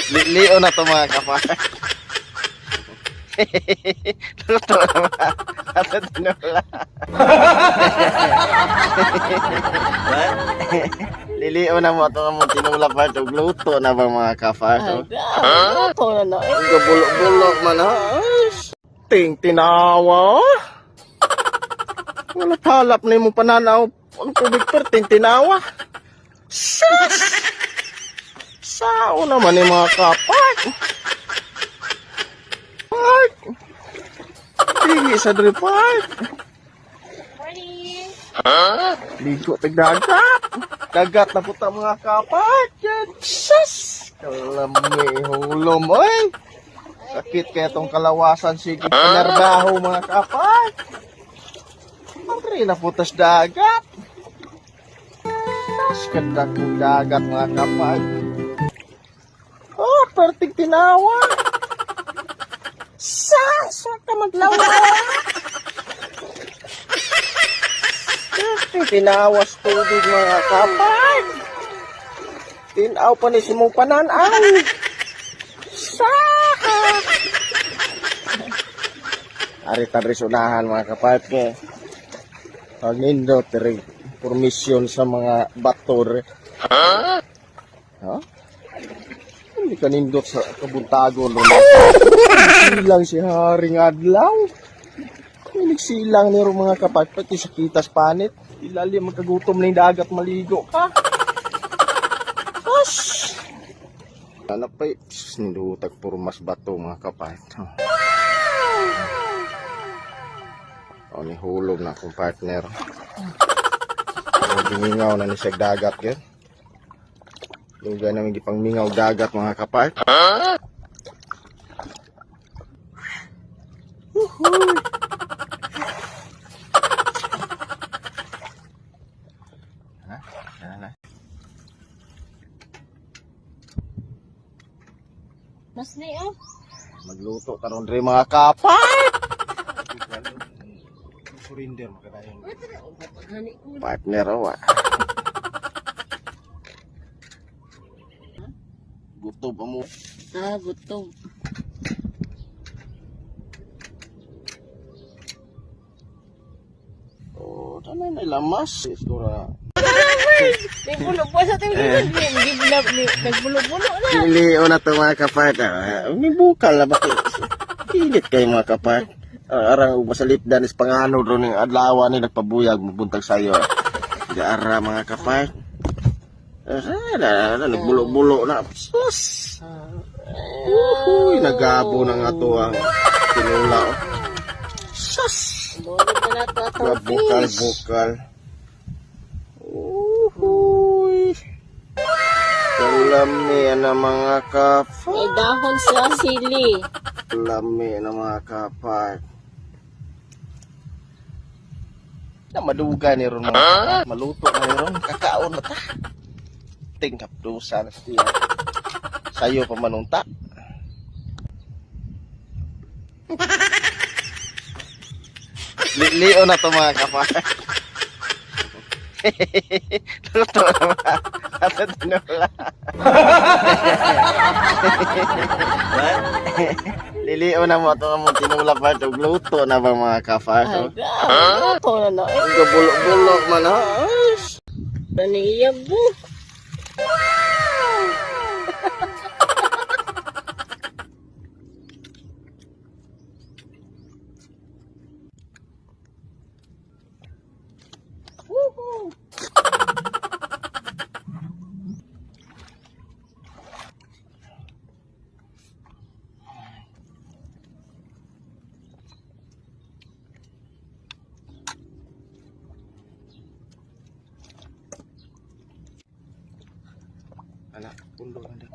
Lio na to mga kapatid. Luto na mga at tinula. Lilio na mo ito mo tinula pa ito. Luto na ba mga kapatid? Luto na na. Bulo-bulo man ha. Ting tinawa. Wala palap na yung pananaw. Ang tubig per ting tinawa. Sus! Sao naman yung mga kapatid? Tinggi sa dripart. Morning. Ligo tigdagat. Dagat na puta mga kapat. Sus! Kalami hulom. Oy! Sakit kaya tong kalawasan. Sige panarbaho mga kapat. Andre na putas dagat. Sakit na kong dagat mga kapat. Oh, perting tinawa. Saan ka maglawa? Tinawas tubig mga kapag. Tinaw pa ni simong pananaw. Saka. Ari-taris unahan mga kapag. Pag nindot, permission sa mga bator. Ha? Hindi ka nindot sa kabuntagon. Silang si Haring Adlaw. Silang niro mga kapag pati sa kitas panit. Ilalim magkagutom na yung dagat maligo ka. Gosh! Hanap pa yung nilutag puro mas bato mga kapag. O ni hulog na akong partner. Mingaw na ni siyag dagat yan. Lugar namin di pang mingaw dagat mga kapag. Mas na yun. Magluto karon dre mga kapag. Surinder makadayon. Partner awa. Gutom pa mo. Gutom. Oh, tanay na lamas. Istora. Nagbulo po sa tingin. Nagbulo-bulo na. Pili o na ito mga kapag. May bukal na bakit? Pilit kayo mga kapag. Arang masalit danis pangano doon yung adlawa ni nagpabuyag mabuntag sayo. Ara mga kapag. Nagbulo-bulo na. Sus! Uy, nagabo na nga ito ang tinula. Sus! Bukal-bukal. Uy! Kalami na mga kapag. May dahon sa sili. Kalami na mga kapag. Na maduga ni ron mga kapag. Maluto na ron. Kakaon na ta. Tingkap dosa na siya. Sayo pa manunta. Lio na to mga kapag. Luto na mga at tinula. Lilio na mo ito mo tinula pa ito. Luto na ba mga kapag? Luto na na. Bulo-bulo man ha. Naniyab mo. Anak, pundo na din.